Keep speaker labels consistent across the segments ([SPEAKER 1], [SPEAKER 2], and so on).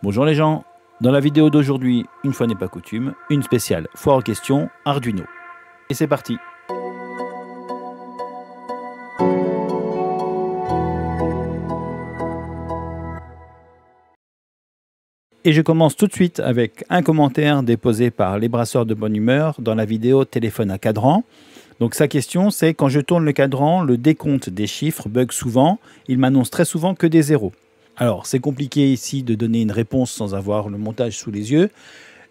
[SPEAKER 1] Bonjour les gens, dans la vidéo d'aujourd'hui, une fois n'est pas coutume, une spéciale foire aux questions Arduino. Et c'est parti. Et je commence tout de suite avec un commentaire déposé par les brasseurs de bonne humeur dans la vidéo téléphone à cadran. Donc sa question c'est: quand je tourne le cadran, le décompte des chiffres bug souvent, il m'annonce très souvent que des zéros. Alors c'est compliqué ici de donner une réponse sans avoir le montage sous les yeux,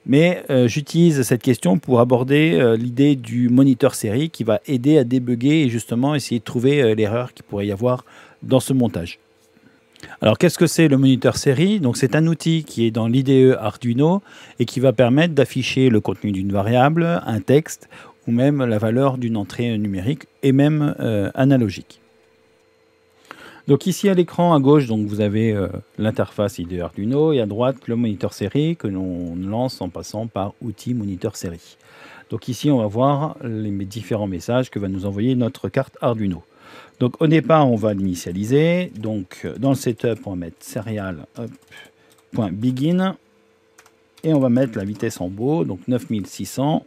[SPEAKER 1] mais j'utilise cette question pour aborder l'idée du moniteur série qui va aider à débugger et justement essayer de trouver l'erreur qu'il pourrait y avoir dans ce montage. Alors qu'est-ce que c'est le moniteur série? Donc c'est un outil qui est dans l'IDE Arduino et qui va permettre d'afficher le contenu d'une variable, un texte ou même la valeur d'une entrée numérique et même analogique. Donc ici à l'écran à gauche, donc vous avez l'interface IDE Arduino et à droite le moniteur série que l'on lance en passant par outil moniteur série. Donc ici on va voir les différents messages que va nous envoyer notre carte Arduino. Donc au départ on va l'initialiser, donc dans le setup on va mettre serial.begin et on va mettre la vitesse en beau, donc 9600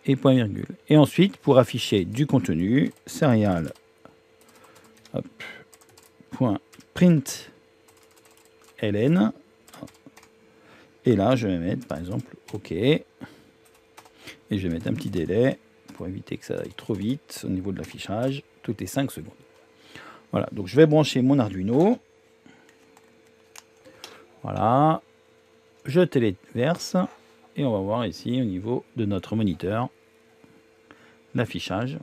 [SPEAKER 1] et point virgule. Et ensuite pour afficher du contenu, serial .println et là je vais mettre par exemple OK et je vais mettre un petit délai pour éviter que ça aille trop vite au niveau de l'affichage, toutes les 5 secondes. Voilà, donc je vais brancher mon Arduino. Voilà, je téléverse et on va voir ici au niveau de notre moniteur l'affichage.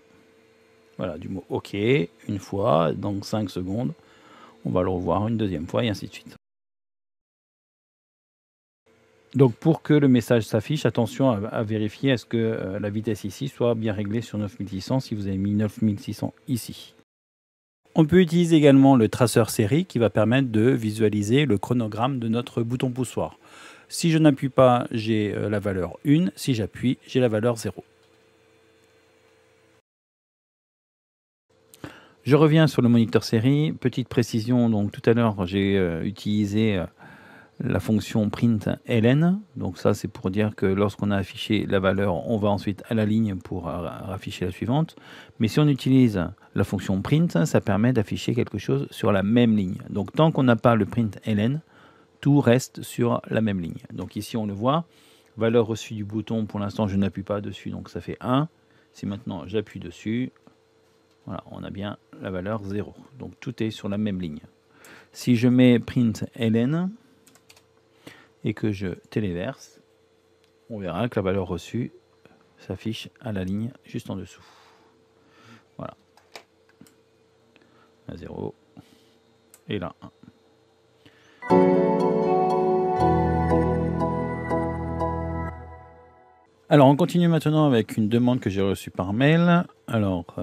[SPEAKER 1] Voilà, du mot OK une fois, donc 5 secondes. On va le revoir une deuxième fois et ainsi de suite. Donc pour que le message s'affiche, attention à vérifier est-ce que la vitesse ici soit bien réglée sur 9600 si vous avez mis 9600 ici. On peut utiliser également le traceur série qui va permettre de visualiser le chronogramme de notre bouton poussoir. Si je n'appuie pas, j'ai la valeur 1, si j'appuie, j'ai la valeur 0. Je reviens sur le moniteur série, petite précision, donc tout à l'heure j'ai utilisé la fonction println, donc ça c'est pour dire que lorsqu'on a affiché la valeur, on va ensuite à la ligne pour afficher la suivante. Mais si on utilise la fonction print, ça permet d'afficher quelque chose sur la même ligne. Donc tant qu'on n'a pas le println, tout reste sur la même ligne. Donc ici on le voit, valeur reçue du bouton, pour l'instant je n'appuie pas dessus, donc ça fait 1. Si maintenant j'appuie dessus, voilà, on a bien la valeur 0. Donc tout est sur la même ligne. Si je mets println et que je téléverse, on verra que la valeur reçue s'affiche à la ligne juste en dessous. Voilà. Là 0 et là 1. Alors on continue maintenant avec une demande que j'ai reçue par mail. Alors,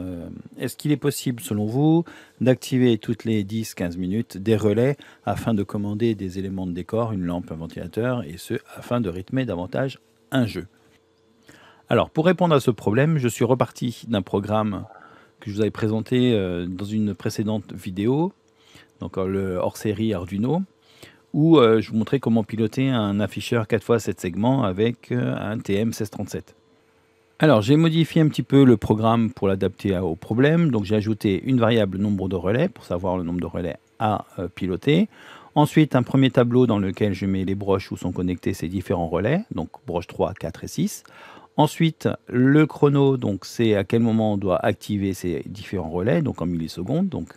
[SPEAKER 1] est-ce qu'il est possible selon vous d'activer toutes les 10-15 minutes des relais afin de commander des éléments de décor, une lampe, un ventilateur, et ce afin de rythmer davantage un jeu? Alors pour répondre à ce problème, je suis reparti d'un programme que je vous avais présenté dans une précédente vidéo, donc le hors-série Arduino, où je vous montrais comment piloter un afficheur 4x7 segments avec un TM1637. Alors j'ai modifié un petit peu le programme pour l'adapter au problème, donc j'ai ajouté une variable nombre de relais pour savoir le nombre de relais à piloter. Ensuite un premier tableau dans lequel je mets les broches où sont connectés ces différents relais, donc broches 3, 4 et 6. Ensuite le chrono, donc c'est à quel moment on doit activer ces différents relais, donc en millisecondes, donc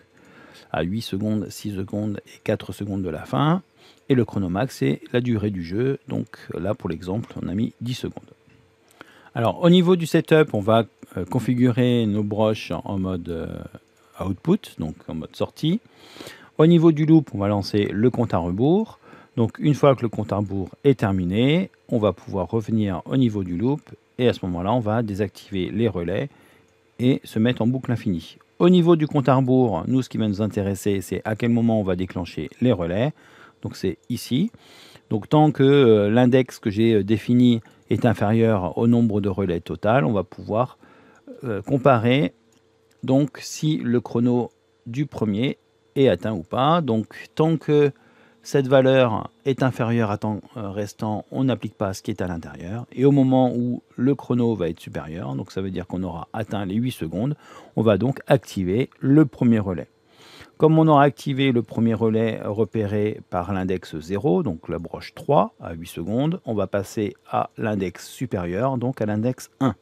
[SPEAKER 1] à 8 secondes, 6 secondes et 4 secondes de la fin. Et le chronomax, c'est la durée du jeu. Donc là, pour l'exemple, on a mis 10 secondes. Alors, au niveau du setup, on va configurer nos broches en mode output, donc en mode sortie. Au niveau du loop, on va lancer le compte à rebours. Donc, une fois que le compte à rebours est terminé, on va pouvoir revenir au niveau du loop. Et à ce moment-là, on va désactiver les relais et se mettre en boucle infinie. Au niveau du compte à rebours, nous, ce qui va nous intéresser, c'est à quel moment on va déclencher les relais. Donc c'est ici. Donc tant que l'index que j'ai défini est inférieur au nombre de relais total, on va pouvoir comparer donc si le chrono du premier est atteint ou pas. Donc tant que cette valeur est inférieure à temps restant, on n'applique pas ce qui est à l'intérieur. Et au moment où le chrono va être supérieur, donc ça veut dire qu'on aura atteint les 8 secondes, on va donc activer le premier relais. Comme on aura activé le premier relais repéré par l'index 0, donc la broche 3 à 8 secondes, on va passer à l'index supérieur, donc à l'index 1.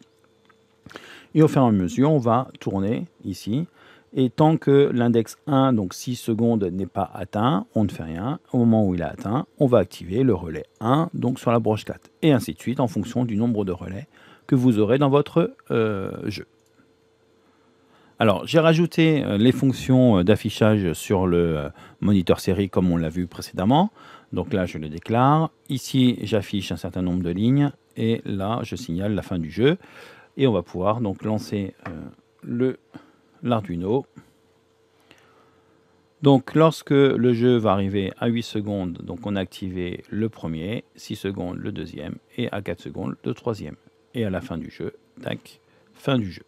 [SPEAKER 1] Et au fur et à mesure, on va tourner ici. Et tant que l'index 1, donc 6 secondes, n'est pas atteint, on ne fait rien. Au moment où il est atteint, on va activer le relais 1, donc sur la broche 4. Et ainsi de suite, en fonction du nombre de relais que vous aurez dans votre jeu. Alors, j'ai rajouté les fonctions d'affichage sur le moniteur série comme on l'a vu précédemment. Donc là, je le déclare. Ici, j'affiche un certain nombre de lignes. Et là, je signale la fin du jeu. Et on va pouvoir donc lancer l'Arduino. Donc, lorsque le jeu va arriver à 8 secondes, donc on a activé le premier, 6 secondes le deuxième, et à 4 secondes le troisième. Et à la fin du jeu, tac, fin du jeu.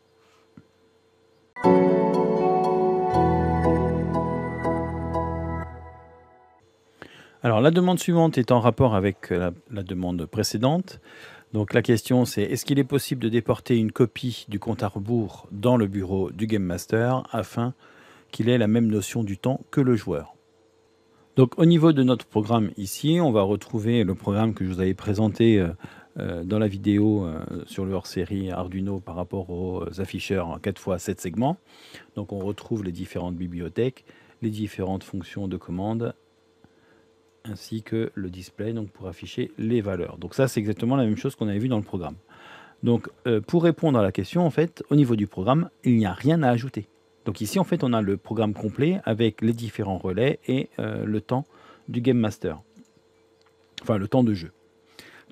[SPEAKER 1] Alors, la demande suivante est en rapport avec la demande précédente. Donc, la question, c'est est-ce qu'il est possible de déporter une copie du compte à rebours dans le bureau du Game Master afin qu'il ait la même notion du temps que le joueur? Donc, au niveau de notre programme ici, on va retrouver le programme que je vous avais présenté dans la vidéo sur le hors-série Arduino par rapport aux afficheurs 4x7 segments. Donc, on retrouve les différentes bibliothèques, les différentes fonctions de commande, ainsi que le display donc pour afficher les valeurs. Donc ça, c'est exactement la même chose qu'on avait vu dans le programme. Donc pour répondre à la question, en fait, au niveau du programme, il n'y a rien à ajouter. Donc ici, en fait, on a le programme complet avec les différents relais et le temps du Game Master. Enfin, le temps de jeu.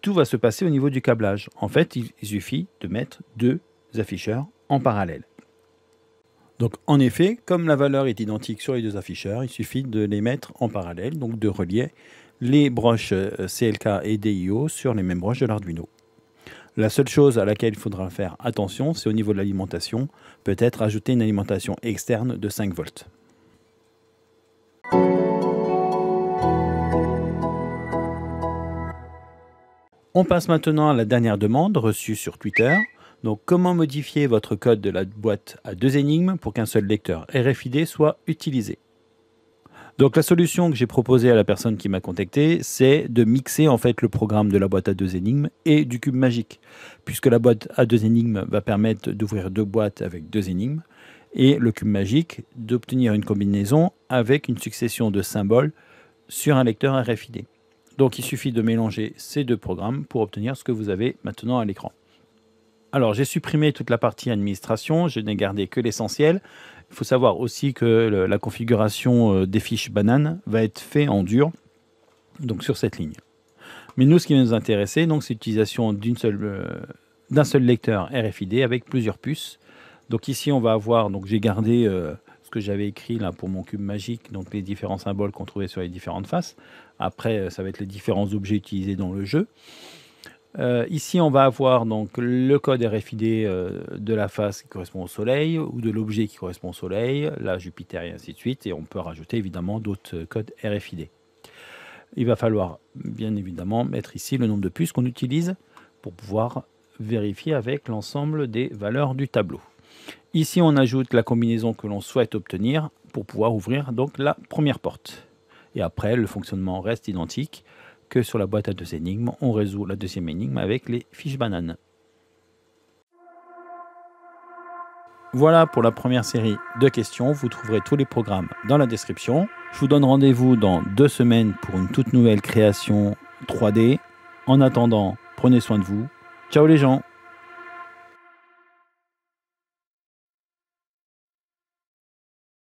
[SPEAKER 1] Tout va se passer au niveau du câblage. En fait, il suffit de mettre deux afficheurs en parallèle. Donc en effet, comme la valeur est identique sur les deux afficheurs, il suffit de les mettre en parallèle, donc de relier les broches CLK et DIO sur les mêmes broches de l'Arduino. La seule chose à laquelle il faudra faire attention, c'est au niveau de l'alimentation, peut-être ajouter une alimentation externe de 5 volts. On passe maintenant à la dernière demande reçue sur Twitter. Donc, comment modifier votre code de la boîte à 2 énigmes pour qu'un seul lecteur RFID soit utilisé? Donc, la solution que j'ai proposée à la personne qui m'a contacté, c'est de mixer en fait le programme de la boîte à 2 énigmes et du cube magique, puisque la boîte à 2 énigmes va permettre d'ouvrir 2 boîtes avec 2 énigmes, et le cube magique d'obtenir une combinaison avec une succession de symboles sur un lecteur RFID. Donc, il suffit de mélanger ces deux programmes pour obtenir ce que vous avez maintenant à l'écran. Alors, j'ai supprimé toute la partie administration, je n'ai gardé que l'essentiel. Il faut savoir aussi que la configuration des fiches bananes va être faite en dur, donc sur cette ligne. Mais nous, ce qui va nous intéresser, c'est l'utilisation d'un seul lecteur RFID avec plusieurs puces. Donc ici, on va avoir, donc j'ai gardé ce que j'avais écrit là pour mon cube magique, donc les différents symboles qu'on trouvait sur les différentes faces. Après, ça va être les différents objets utilisés dans le jeu. Ici, on va avoir donc le code RFID de la face qui correspond au Soleil ou de l'objet qui correspond au Soleil, la Jupiter et ainsi de suite. Et on peut rajouter évidemment d'autres codes RFID. Il va falloir bien évidemment mettre ici le nombre de puces qu'on utilise pour pouvoir vérifier avec l'ensemble des valeurs du tableau. Ici, on ajoute la combinaison que l'on souhaite obtenir pour pouvoir ouvrir donc la première porte. Et après, le fonctionnement reste identique que sur la boîte à 2 énigmes, on résout la deuxième énigme avec les fiches bananes. Voilà pour la première série de questions. Vous trouverez tous les programmes dans la description. Je vous donne rendez-vous dans 2 semaines pour une toute nouvelle création 3D. En attendant, prenez soin de vous. Ciao les gens!